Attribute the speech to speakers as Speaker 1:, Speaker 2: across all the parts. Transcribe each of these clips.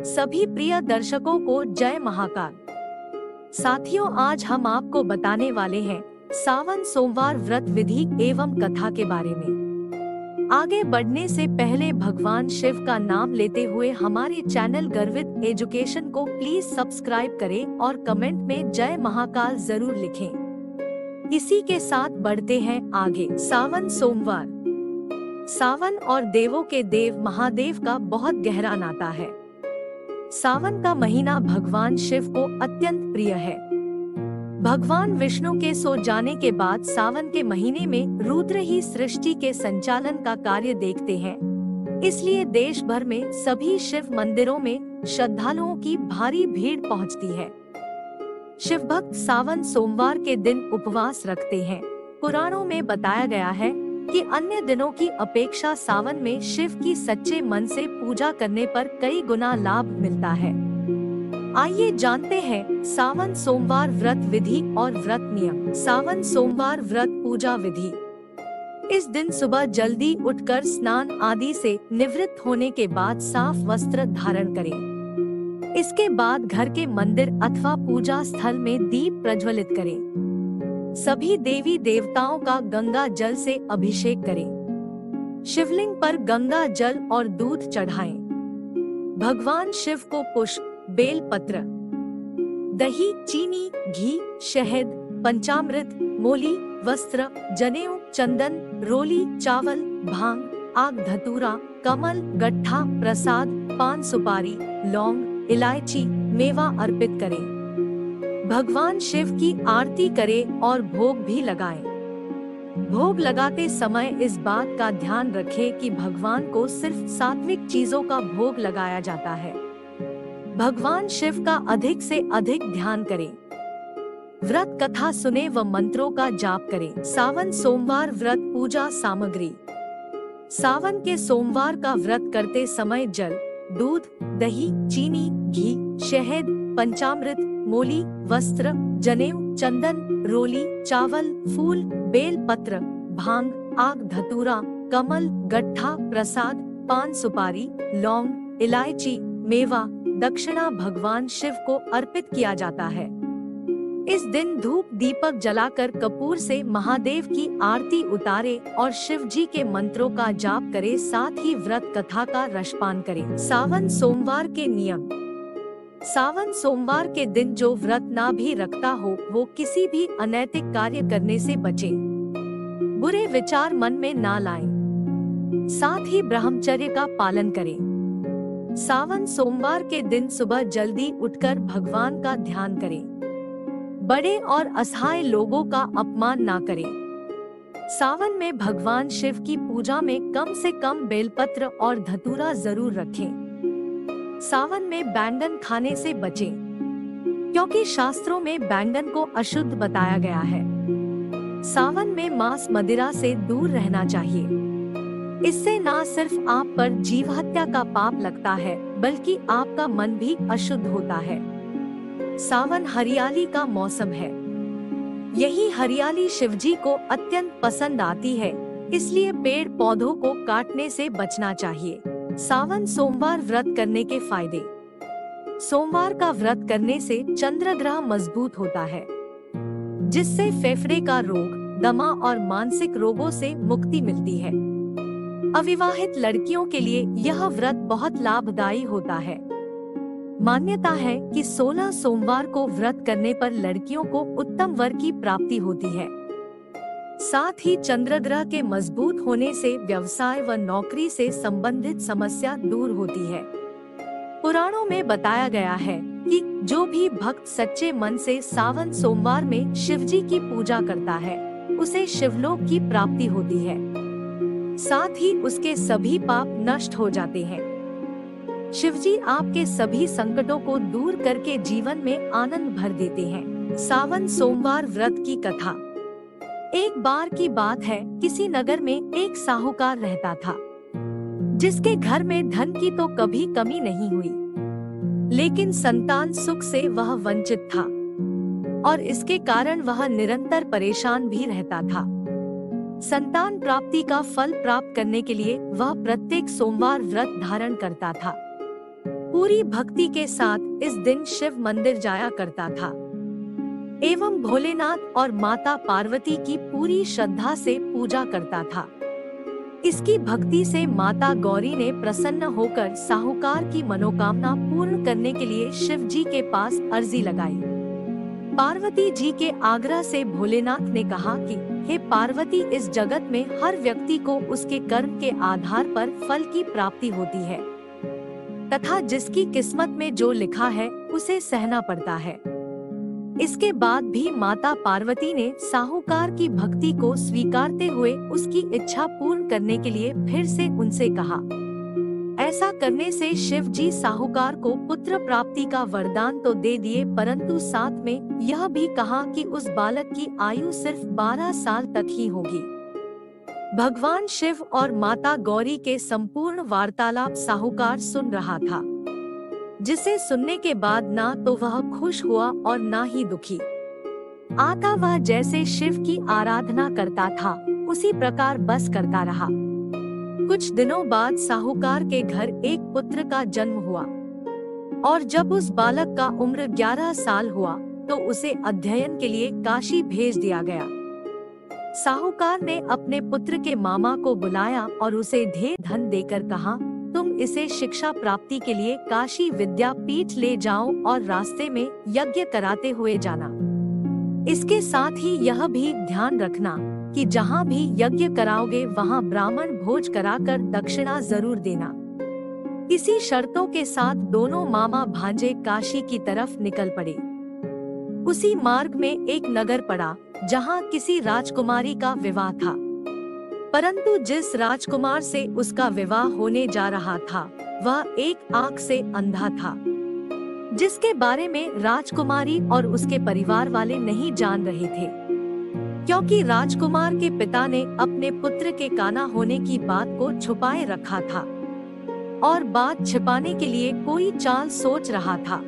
Speaker 1: सभी प्रिय दर्शकों को जय महाकाल। साथियों, आज हम आपको बताने वाले हैं सावन सोमवार व्रत विधि एवं कथा के बारे में। आगे बढ़ने से पहले भगवान शिव का नाम लेते हुए हमारे चैनल गर्वित एजुकेशन को प्लीज सब्सक्राइब करें और कमेंट में जय महाकाल जरूर लिखें। इसी के साथ बढ़ते हैं आगे। सावन सोमवार। सावन और देवों के देव महादेव का बहुत गहरा नाता है। सावन का महीना भगवान शिव को अत्यंत प्रिय है। भगवान विष्णु के सो जाने के बाद सावन के महीने में रुद्र ही सृष्टि के संचालन का कार्य देखते हैं। इसलिए देश भर में सभी शिव मंदिरों में श्रद्धालुओं की भारी भीड़ पहुंचती है। शिव भक्त सावन सोमवार के दिन उपवास रखते हैं। पुराणों में बताया गया है कि अन्य दिनों की अपेक्षा सावन में शिव की सच्चे मन से पूजा करने पर कई गुना लाभ मिलता है। आइए जानते हैं सावन सोमवार व्रत विधि और व्रत नियम। सावन सोमवार व्रत पूजा विधि। इस दिन सुबह जल्दी उठकर स्नान आदि से निवृत्त होने के बाद साफ वस्त्र धारण करें। इसके बाद घर के मंदिर अथवा पूजा स्थल में दीप प्रज्वलित करें। सभी देवी देवताओं का गंगा जल से अभिषेक करें। शिवलिंग पर गंगा जल और दूध चढ़ाएं। भगवान शिव को पुष्प, बेल पत्र, दही, चीनी, घी, शहद, पंचामृत, मोली, वस्त्र, जनेऊ, चंदन, रोली, चावल, भांग, आग धतूरा, कमल, गट्ठा, प्रसाद, पान सुपारी, लौंग, इलायची, मेवा अर्पित करें। भगवान शिव की आरती करें और भोग भी लगाएं। भोग लगाते समय इस बात का ध्यान रखें कि भगवान को सिर्फ सात्विक चीजों का भोग लगाया जाता है। भगवान शिव का अधिक से अधिक ध्यान करें। व्रत कथा सुने व मंत्रों का जाप करें। सावन सोमवार व्रत पूजा सामग्री। सावन के सोमवार का व्रत करते समय जल, दूध, दही, चीनी, घी, शहद, पंचामृत, मोली, वस्त्र, जनेऊ, चंदन, रोली, चावल, फूल, बेल पत्र, भांग, आग धतूरा, कमल, गट्ठा, प्रसाद, पान सुपारी, लौंग, इलायची, मेवा, दक्षिणा भगवान शिव को अर्पित किया जाता है। इस दिन धूप दीपक जलाकर कपूर से महादेव की आरती उतारे और शिव जी के मंत्रों का जाप करे, साथ ही व्रत कथा का रसपान करें। सावन सोमवार के नियम। सावन सोमवार के दिन जो व्रत ना भी रखता हो वो किसी भी अनैतिक कार्य करने से बचे। बुरे विचार मन में ना लाएं। साथ ही ब्रह्मचर्य का पालन करें। सावन सोमवार के दिन सुबह जल्दी उठकर भगवान का ध्यान करें। बड़े और असहाय लोगों का अपमान ना करें। सावन में भगवान शिव की पूजा में कम से कम बेलपत्र और धतूरा जरूर रखें। सावन में बैंगन खाने से बचें, क्योंकि शास्त्रों में बैंगन को अशुद्ध बताया गया है। सावन में मांस मदिरा से दूर रहना चाहिए। इससे न सिर्फ आप पर जीव हत्या का पाप लगता है, बल्कि आपका मन भी अशुद्ध होता है। सावन हरियाली का मौसम है। यही हरियाली शिवजी को अत्यंत पसंद आती है, इसलिए पेड़ पौधों को काटने से बचना चाहिए। सावन सोमवार व्रत करने के फायदे। सोमवार का व्रत करने से चंद्र ग्रह मजबूत होता है, जिससे फेफड़े का रोग, दमा और मानसिक रोगों से मुक्ति मिलती है। अविवाहित लड़कियों के लिए यह व्रत बहुत लाभदायी होता है। मान्यता है कि 16 सोमवार को व्रत करने पर लड़कियों को उत्तम वर की प्राप्ति होती है। साथ ही चंद्र ग्रह के मजबूत होने से व्यवसाय व नौकरी से संबंधित समस्या दूर होती है। पुराणों में बताया गया है कि जो भी भक्त सच्चे मन से सावन सोमवार में शिवजी की पूजा करता है, उसे शिवलोक की प्राप्ति होती है। साथ ही उसके सभी पाप नष्ट हो जाते हैं। शिवजी आपके सभी संकटों को दूर करके जीवन में आनंद भर देते हैं। सावन सोमवार व्रत की कथा। एक बार की बात है, किसी नगर में एक साहूकार रहता था, जिसके घर में धन की तो कभी कमी नहीं हुई, लेकिन संतान सुख से वह वंचित था और इसके कारण वह निरंतर परेशान भी रहता था। संतान प्राप्ति का फल प्राप्त करने के लिए वह प्रत्येक सोमवार व्रत धारण करता था। पूरी भक्ति के साथ इस दिन शिव मंदिर जाया करता था एवं भोलेनाथ और माता पार्वती की पूरी श्रद्धा से पूजा करता था। इसकी भक्ति से माता गौरी ने प्रसन्न होकर साहूकार की मनोकामना पूर्ण करने के लिए शिव जी के पास अर्जी लगाई। पार्वती जी के आग्रह से भोलेनाथ ने कहा कि हे पार्वती, इस जगत में हर व्यक्ति को उसके कर्म के आधार पर फल की प्राप्ति होती है तथा जिसकी किस्मत में जो लिखा है उसे सहना पड़ता है। इसके बाद भी माता पार्वती ने साहूकार की भक्ति को स्वीकारते हुए उसकी इच्छा पूर्ण करने के लिए फिर से उनसे कहा। ऐसा करने से शिव जी साहूकार को पुत्र प्राप्ति का वरदान तो दे दिए, परंतु साथ में यह भी कहा कि उस बालक की आयु सिर्फ 12 साल तक ही होगी। भगवान शिव और माता गौरी के संपूर्ण वार्तालाप साहूकार सुन रहा था, जिसे सुनने के बाद ना तो वह खुश हुआ और ना ही दुखी। आता वह जैसे शिव की आराधना करता था उसी प्रकार बस करता रहा। कुछ दिनों बाद साहूकार के घर एक पुत्र का जन्म हुआ और जब उस बालक का उम्र 11 साल हुआ तो उसे अध्ययन के लिए काशी भेज दिया गया। साहूकार ने अपने पुत्र के मामा को बुलाया और उसे ढेर धन देकर कहा, तुम इसे शिक्षा प्राप्ति के लिए काशी विद्यापीठ ले जाओ और रास्ते में यज्ञ कराते हुए जाना। इसके साथ ही यह भी ध्यान रखना कि जहाँ भी यज्ञ कराओगे वहाँ ब्राह्मण भोज कराकर दक्षिणा जरूर देना। इसी शर्तों के साथ दोनों मामा भांजे काशी की तरफ निकल पड़े। उसी मार्ग में एक नगर पड़ा जहाँ किसी राजकुमारी का विवाह था, परंतु जिस राजकुमार से उसका विवाह होने जा रहा था वह एक आंख से अंधा था, जिसके बारे में राजकुमारी और उसके परिवार वाले नहीं जान रहे थे, क्योंकि राजकुमार के पिता ने अपने पुत्र के काना होने की बात को छुपाए रखा था और बात छिपाने के लिए कोई चाल सोच रहा था।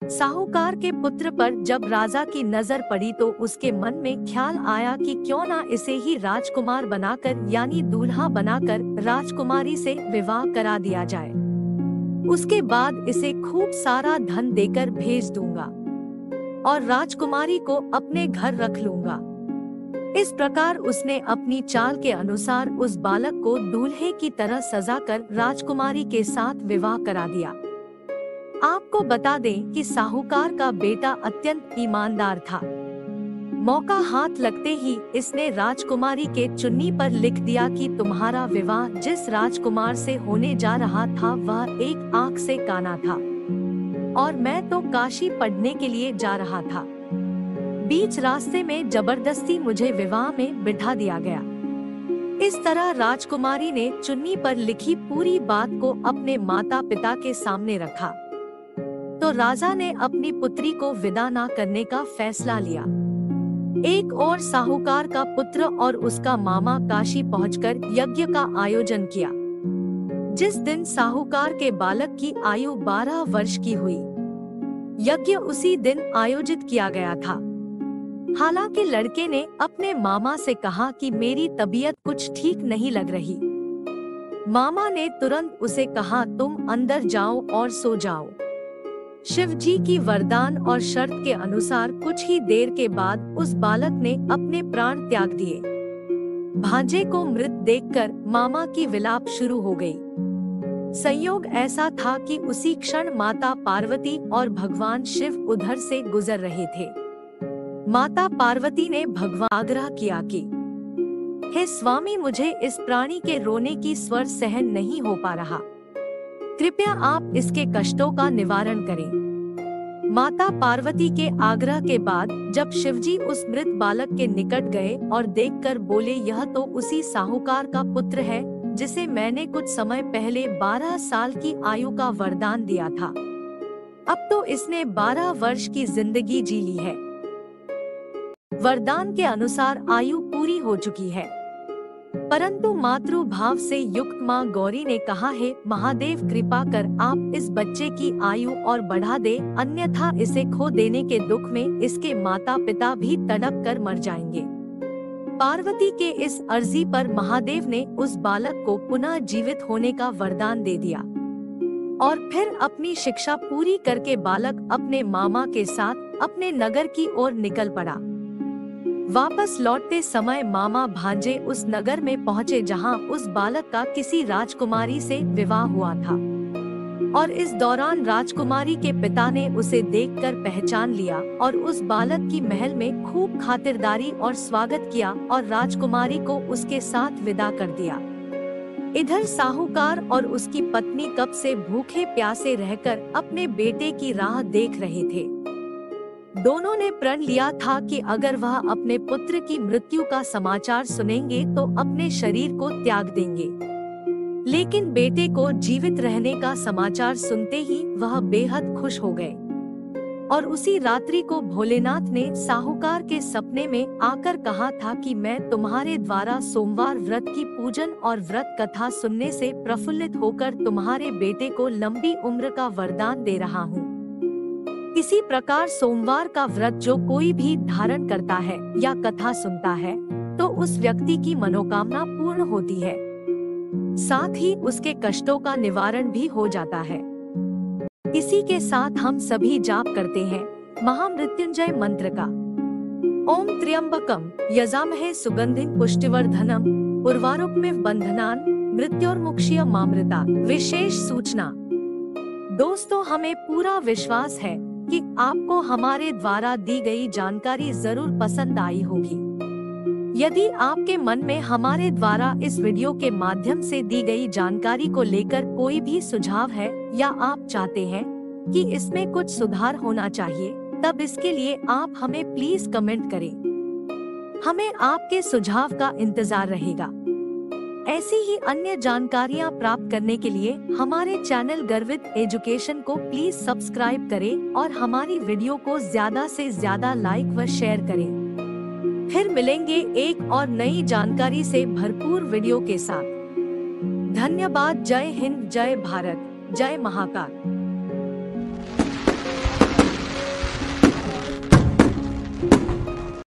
Speaker 1: साहूकार के पुत्र पर जब राजा की नजर पड़ी तो उसके मन में ख्याल आया कि क्यों ना इसे ही राजकुमार बनाकर यानी दूल्हा बनाकर राजकुमारी से विवाह करा दिया जाए। उसके बाद इसे खूब सारा धन देकर भेज दूंगा और राजकुमारी को अपने घर रख लूंगा। इस प्रकार उसने अपनी चाल के अनुसार उस बालक को दूल्हे की तरह सजाकर राजकुमारी के साथ विवाह करा दिया। आपको बता दें कि साहूकार का बेटा अत्यंत ईमानदार था। मौका हाथ लगते ही इसने राजकुमारी के चुन्नी पर लिख दिया कि तुम्हारा विवाह जिस राजकुमार से होने जा रहा था वह एक आंख से काना था और मैं तो काशी पढ़ने के लिए जा रहा था। बीच रास्ते में जबरदस्ती मुझे विवाह में बिठा दिया गया। इस तरह राजकुमारी ने चुन्नी पर लिखी पूरी बात को अपने माता पिता के सामने रखा तो राजा ने अपनी पुत्री को विदा न करने का फैसला लिया। एक और साहूकार का पुत्र और उसका मामा काशी पहुंचकर यज्ञ का आयोजन किया। जिस दिन साहूकार के बालक की आयु 12 वर्ष की हुई, यज्ञ उसी दिन आयोजित किया गया था। हालांकि लड़के ने अपने मामा से कहा कि मेरी तबीयत कुछ ठीक नहीं लग रही। मामा ने तुरंत उसे कहा, तुम अंदर जाओ और सो जाओ। शिव जी की वरदान और शर्त के अनुसार कुछ ही देर के बाद उस बालक ने अपने प्राण त्याग दिए। भांजे को मृत देखकर मामा की विलाप शुरू हो गई। संयोग ऐसा था कि उसी क्षण माता पार्वती और भगवान शिव उधर से गुजर रहे थे। माता पार्वती ने भगवान आग्रह किया कि हे स्वामी, मुझे इस प्राणी के रोने की स्वर सहन नहीं हो पा रहा, कृपया आप इसके कष्टों का निवारण करें। माता पार्वती के आग्रह के बाद जब शिवजी उस मृत बालक के निकट गए और देखकर बोले, यह तो उसी साहूकार का पुत्र है जिसे मैंने कुछ समय पहले 12 साल की आयु का वरदान दिया था। अब तो इसने 12 वर्ष की जिंदगी जी ली है। वरदान के अनुसार आयु पूरी हो चुकी है, परंतु मातृभाव से युक्त मां गौरी ने कहा, है महादेव, कृपा कर आप इस बच्चे की आयु और बढ़ा दे, अन्यथा इसे खो देने के दुख में इसके माता पिता भी तड़प कर मर जाएंगे। पार्वती के इस अर्जी पर महादेव ने उस बालक को पुनः जीवित होने का वरदान दे दिया और फिर अपनी शिक्षा पूरी करके बालक अपने मामा के साथ अपने नगर की ओर निकल पड़ा। वापस लौटते समय मामा भांजे उस नगर में पहुँचे जहाँ उस बालक का किसी राजकुमारी से विवाह हुआ था, और इस दौरान राजकुमारी के पिता ने उसे देखकर पहचान लिया और उस बालक की महल में खूब खातिरदारी और स्वागत किया और राजकुमारी को उसके साथ विदा कर दिया। इधर साहूकार और उसकी पत्नी कब से भूखे प्यासे रहकर अपने बेटे की राह देख रहे थे। दोनों ने प्रण लिया था कि अगर वह अपने पुत्र की मृत्यु का समाचार सुनेंगे तो अपने शरीर को त्याग देंगे। लेकिन बेटे को जीवित रहने का समाचार सुनते ही वह बेहद खुश हो गए और उसी रात्रि को भोलेनाथ ने साहूकार के सपने में आकर कहा था कि मैं तुम्हारे द्वारा सोमवार व्रत की पूजन और व्रत कथा सुनने से प्रफुल्लित होकर तुम्हारे बेटे को लंबी उम्र का वरदान दे रहा हूँ। इसी प्रकार सोमवार का व्रत जो कोई भी धारण करता है या कथा सुनता है तो उस व्यक्ति की मनोकामना पूर्ण होती है, साथ ही उसके कष्टों का निवारण भी हो जाता है। इसी के साथ हम सभी जाप करते हैं महामृत्युंजय मंत्र का। ओम त्र्यंबकम यजामहे सुगंधिं पुष्टिवर्धनम उर्वारुकमिव बंधनान् मृत्योर्मुक्षीयमामृता। विशेष सूचना। दोस्तों, हमें पूरा विश्वास है कि आपको हमारे द्वारा दी गई जानकारी जरूर पसंद आई होगी। यदि आपके मन में हमारे द्वारा इस वीडियो के माध्यम से दी गई जानकारी को लेकर कोई भी सुझाव है या आप चाहते हैं कि इसमें कुछ सुधार होना चाहिए, तब इसके लिए आप हमें प्लीज कमेंट करें। हमें आपके सुझाव का इंतजार रहेगा। ऐसी ही अन्य जानकारियाँ प्राप्त करने के लिए हमारे चैनल गर्वित एजुकेशन को प्लीज सब्सक्राइब करें और हमारी वीडियो को ज्यादा से ज्यादा लाइक व शेयर करें। फिर मिलेंगे एक और नई जानकारी से भरपूर वीडियो के साथ। धन्यवाद। जय हिंद, जय भारत, जय महाकाल।